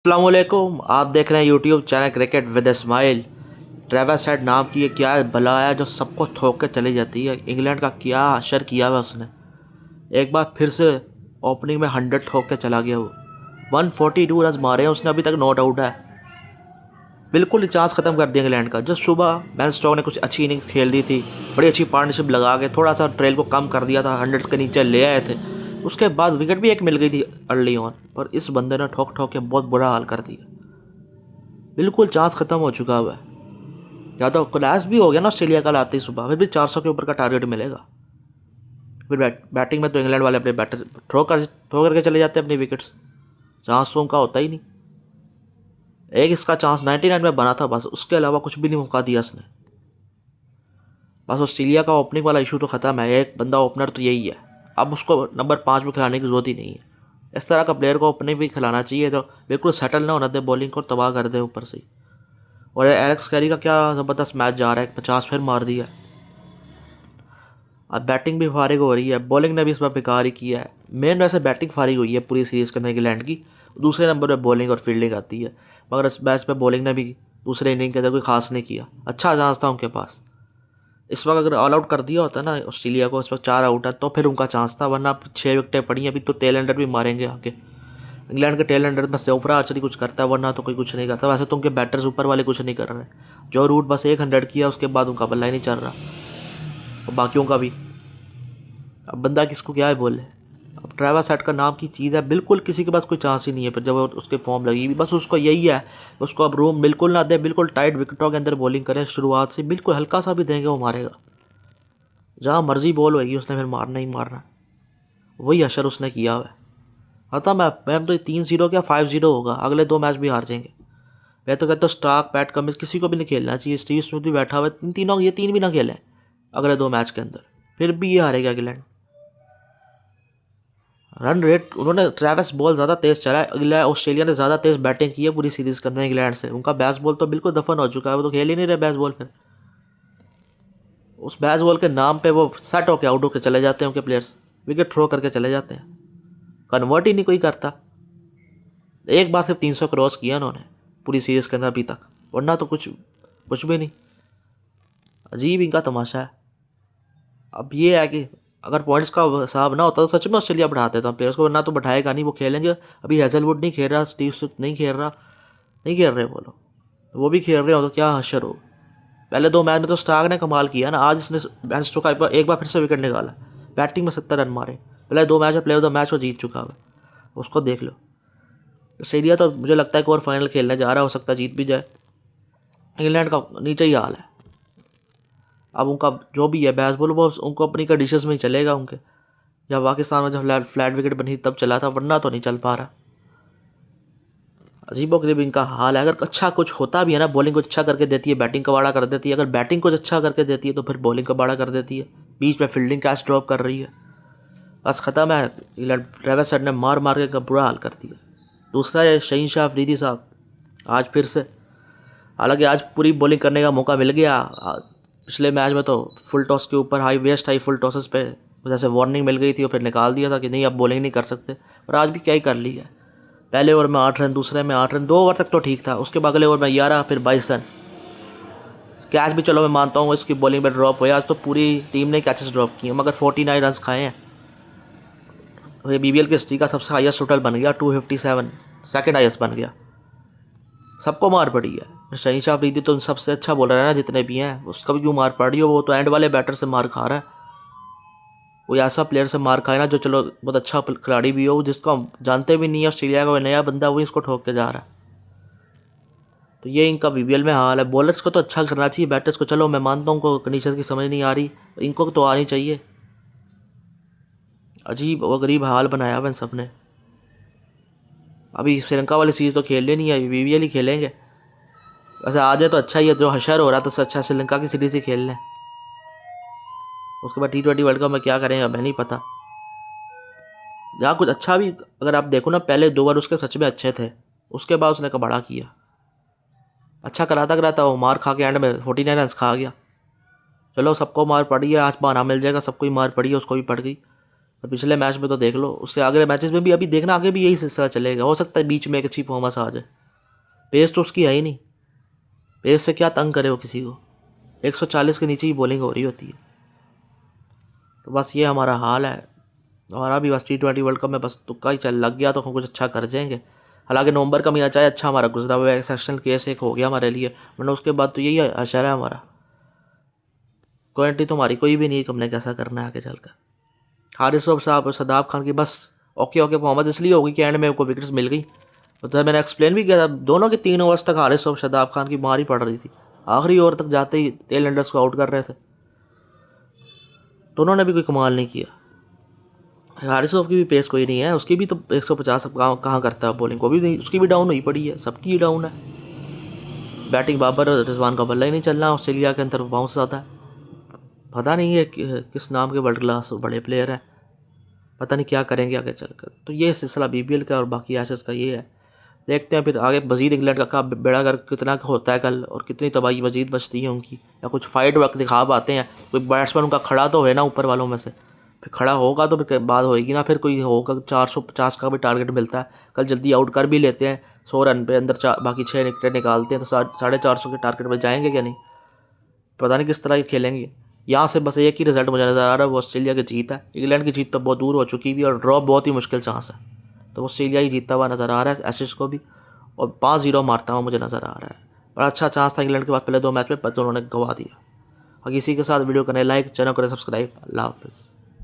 अस्सलामुअलैकुम, आप देख रहे हैं YouTube channel cricket with smile. Travis head नाम की ये क्या बला है जो सबको ठोक के चली जाती है। इंग्लैंड का क्या असर किया हुआ उसने। एक बार फिर से ओपनिंग में 100 ठोक के चला गया वो। 142 रन मारे हैं उसने, अभी तक नॉट आउट है। बिल्कुल ही चांस ख़त्म कर दिया इंग्लैंड का। जो सुबह बेन स्टोक्स ने कुछ अच्छी इनिंग्स खेल दी थी, बड़ी अच्छी पार्टनरशिप लगा के थोड़ा सा ट्रेल को कम कर दिया था, 100 के नीचे ले आए थे। उसके बाद विकेट भी एक मिल गई थी अर्ली ऑन, पर इस बंदे ने ठोक ठोक के बहुत बुरा हाल कर दिया। बिल्कुल चांस खत्म हो चुका हुआ है। या तो क्लैश भी हो गया ना ऑस्ट्रेलिया का लाते ही सुबह, फिर भी 400 के ऊपर का टारगेट मिलेगा। फिर बैटिंग में तो इंग्लैंड वाले अपने बैटर थ्रो करके चले जाते हैं अपनी विकेट्स। चांस तो उनका होता ही नहीं। एक इसका चांस 99 में बना था बस, उसके अलावा कुछ भी नहीं मौका दिया उसने। बस ऑस्ट्रेलिया का ओपनिंग वाला इशू तो ख़त्म है। एक बंदा ओपनर तो यही है, अब उसको नंबर 5 में खिलाने की जरूरत ही नहीं है। इस तरह का प्लेयर को ओपनिंग भी खिलाना चाहिए जो बिल्कुल सेटल ना होना दे, बॉलिंग को तबाह कर दे ऊपर से। और एलेक्स कैरी का क्या ज़बरदस्त मैच जा रहा है, 50 फिर मार दिया। अब बैटिंग भी फारिग हो रही है, बॉलिंग ने भी इस बार बेकार ही किया है। मेन वैसे बैटिंग फारिग हुई है पूरी सीरीज़ के अंदर इंग्लैंड की। दूसरे नंबर पे बॉलिंग और फील्डिंग आती है, मगर इस मैच पे बॉलिंग ने भी दूसरे इनिंग के अंदर कोई खास नहीं किया। अच्छा चांस था उनके पास। इस वक्त अगर ऑल आउट कर दिया होता ना ऑस्ट्रेलिया को, इस वक्त 4 आउट है, तो फिर उनका चांस था। वरना 6 विकेटें पड़ी हैं, अभी तो टेल एंडर भी मारेंगे आके। इंग्लैंड के टेल एंडर बस जोफ्रा आर्चर कुछ करता है, वरना तो कोई कुछ नहीं करता। वैसे तो उनके बैटर्स ऊपर वाले कुछ नहीं कर रहे। जो रूट बस 100 किया, उसके बाद उनका बल्ला ही नहीं चल रहा, और बाकियों का भी। अब बंदा किसको क्या है बोले। अब ट्रेविस हेड का नाम की चीज़ है, बिल्कुल किसी के पास कोई चांस ही नहीं है। फिर जब उसके फॉर्म लगी भी, बस उसको यही है, उसको अब रूम बिल्कुल ना दे, बिल्कुल टाइट विकेटों के अंदर बॉलिंग करे शुरुआत से, बिल्कुल हल्का सा भी देंगे वो मारेगा। जहाँ मर्जी बॉल होगी उसने फिर मारना ही मारना। वही असर उसने किया हुआ है। आता मैम तो 3-0 क्या 5-0 होगा, अगले 2 मैच भी हार जाएंगे। मैं तो कहता हूँ स्टार्क, पैट कमिंस किसी को भी नहीं खेलना चाहिए। स्टीव स्मिथ भी बैठा हुआ है, तीनों ये 3 भी ना खेलें अगले 2 मैच के अंदर, फिर भी ये हारेगा इंग्लैंड। रन रेट उन्होंने ट्रेविस बॉल ज़्यादा तेज़ चला है, ऑस्ट्रेलिया ने ज़्यादा तेज़ बैटिंग की है पूरी सीरीज़ के अंदर इंग्लैंड से। उनका बैस बॉल तो बिल्कुल दफन हो चुका है, वो तो खेल ही नहीं रहे बैस बॉल। फिर उस बैस बॉल के नाम पे वो सेट होकर आउट होकर चले जाते हैं उनके प्लेयर्स, विकेट थ्रो करके चले जाते हैं। कन्वर्ट ही नहीं कोई करता। एक बार सिर्फ 300 क्रॉस किया उन्होंने पूरी सीरीज़ के अंदर अभी तक, वरना तो कुछ कुछ भी नहीं। अजीब इनका तमाशा है। अब ये है कि अगर पॉइंट्स का हिसाब ना होता तो सच में ऑस्ट्रेलिया बढ़ा देता प्लेयर्स को, वरना तो बैठाएगा नहीं, वो खेलेंगे। अभी हेजलवुड नहीं खेल रहा, स्टीव स्मिथ नहीं खेल रहा, नहीं खेल रहे बोलो, वो भी खेल रहे हो तो क्या हशर हो। पहले 2 मैच में तो स्टार्क ने कमाल किया ना, आज इसने बेन स्टोक्स का एक बार फिर से विकेट निकाला, बैटिंग में 70 रन मारे। पहले 2 मैच में प्लेयर ऑफ द मैच वो जीत चुका है, उसको देख लो। ऑस्ट्रेलिया तो मुझे लगता है कि और फाइनल खेलने जा रहा, हो सकता है जीत भी जाए। इंग्लैंड का नीचे ही हाल है। अब उनका जो भी है बैसबॉल वो उनको अपनी कंडीशंस में ही चलेगा उनके। या पाकिस्तान में जब फ्लैट विकेट बनी तब चला था, वरना तो नहीं चल पा रहा। अजीबोगरीब इनका हाल है। अगर अच्छा कुछ होता भी है ना, बॉलिंग कुछ अच्छा करके देती है, बैटिंग कबाड़ा कर देती है। अगर बैटिंग कुछ अच्छा करके देती है तो फिर बॉलिंग कबाड़ा कर देती है, बीच में फील्डिंग कैच ड्रॉप कर रही है। बस ख़त्म है। ट्रेविस हेड ने मार मार के बुरा हाल कर दिया। दूसरा है शहीन शाह अफरीदी साहब, आज फिर से, हालांकि आज पूरी बॉलिंग करने का मौका मिल गया। पिछले मैच में तो फुल टॉस के ऊपर high waist high full tosses पे जैसे वार्निंग मिल गई थी और फिर निकाल दिया था कि नहीं अब बॉलिंग नहीं कर सकते, पर आज भी क्या ही कर ली है। पहले ओवर में 8 रन, दूसरे में 8 रन, 2 ओवर तक तो ठीक था, उसके बाद अगले ओवर में 11, फिर 22 रन। कैच भी चलो मैं मानता हूँ इसकी बॉलिंग में ड्रॉप हुआ, आज तो पूरी टीम ने कैचेस ड्रॉप किए, मगर 49 रन खाए हैं। ये BBL की हिस्ट्री का सबसे हाईएस्ट टोटल बन गया, 257, सेकंड हाईएस्ट बन गया। सबको मार पड़ी है। शहीन शाह अफरीदी तो सबसे अच्छा बॉलर है ना जितने भी हैं, उसका भी क्यों मार पड़ रही हो। वो तो एंड वाले बैटर से मार खा रहा है। कोई ऐसा प्लेयर से मार खाए ना जो चलो बहुत अच्छा खिलाड़ी भी हो, जिसको हम जानते भी नहीं है, ऑस्ट्रेलिया का कोई नया बंदा वही इसको ठोक के जा रहा है। तो ये इनका BBL में हाल है। बॉलर्स को तो अच्छा करना चाहिए, बैटर्स को चलो मैं मानता हूँ उनको कंडीशंस की समझ नहीं आ रही, इनको तो आनी चाहिए। अजीब और गरीब हाल बनाया हुआ इन सब ने। अभी श्रीलंका वाली सीरीज तो खेल नहीं है, BBL ही खेलेंगे। वैसे आ जाए तो अच्छा ही है, जो हशर हो रहा है तो अच्छा श्रीलंका की सीरीज ही खेल लें। उसके बाद T20 वर्ल्ड कप में क्या करेंगे हमें नहीं पता। जहाँ कुछ अच्छा भी अगर आप देखो ना, पहले 2 बार उसके सच में अच्छे थे, उसके बाद उसने कबाड़ा किया। अच्छा कराता वो मार खा के एंड में 49 रन खा गया। चलो सबको मार पड़ी है, आज बहाना मिल जाएगा, सबको ही मार पड़ी है, उसको भी पड़ गई। और पिछले मैच में तो देख लो, उससे आगे मैचेस में भी अभी देखना, आगे भी यही सिलसिला चलेगा। हो सकता है बीच में एक अच्छी परफॉर्मेंस आ जाए। पेस तो उसकी है ही नहीं, पेस से क्या तंग करे वो किसी को, 140 के नीचे ही बॉलिंग हो रही होती है। तो बस ये हमारा हाल है। हमारा भी बस T20 वर्ल्ड कप में बस तुक्का ही चल लग गया तो हम कुछ अच्छा कर जाएंगे। हालांकि नवंबर का महीना चाहे अच्छा हमारा गुजरा हुआ, एक्सेप्शनल केस एक हो गया हमारे लिए, वरना उसके बाद तो यही अशर है हमारा। क्वालिटी तो हमारी कोई भी नहीं, हमने कैसा करना है आगे चलकर। हारिस साहब और शदाब खान की बस ओके परफॉर्मेंस इसलिए होगी कि एंड में उनको विकेट्स मिल गई। तो मैंने एक्सप्लेन भी किया था, दोनों के 3 ओवर्स तक हारिस और शदाब खान की मार ही पड़ रही थी। आखिरी ओवर तक जाते ही टेल एंडर्स को आउट कर रहे थे, तो उन्होंने भी कोई कमाल नहीं किया। हारिस की भी पेस कोई नहीं है, उसकी भी तो 150 कहाँ करता है बॉलिंग, को भी नहीं, उसकी भी डाउन हुई पड़ी है, सबकी ही डाउन है। बैटिंग बाबर और रिजवान का बल्ला ही नहीं चल रहा, ऑस्ट्रेलिया के अंदर बाउंस ज़्यादा है। पता नहीं है किस नाम के वर्ल्ड क्लास बड़े प्लेयर हैं, पता नहीं क्या करेंगे आगे चलकर। तो ये सिलसिला BBL का और बाकी एशेज़ का ये है। देखते हैं फिर आगे मजीद इंग्लैंड का बेड़ा कर कितना होता है कल, और कितनी तबाही मजीद बचती है उनकी, या कुछ फाइट वक्त दिखा पाते हैं। कोई बैट्समैन उनका खड़ा तो है ना ऊपर वालों में से, फिर खड़ा होगा तो फिर बात होएगी ना, फिर कोई होगा 450 का भी टारगेट मिलता है, कल जल्दी आउट कर भी लेते हैं 100 रन पे अंदर, बाकी 6 विकेट निकालते हैं तो 450 के टारगेट पर जाएंगे क्या नहीं, पता नहीं किस तरह के खेलेंगे। यहाँ से बस एक ही रिजल्ट मुझे नज़र आ रहा है, वो ऑस्ट्रेलिया की जीत है। इंग्लैंड की जीत तो बहुत दूर हो चुकी भी, और ड्रॉ बहुत ही मुश्किल चांस है, तो ऑस्ट्रेलिया ही जीतता हुआ नज़र आ रहा है एशेज़ को भी, और 5-0 मारता हुआ मुझे नज़र आ रहा है। बड़ा अच्छा चांस था इंग्लैंड के पास पहले 2 मैच में, पर उन्होंने गवा दिया। और इसी के साथ वीडियो करने लाइक, चैनल करें सब्सक्राइब। अल्लाह हाफिज़।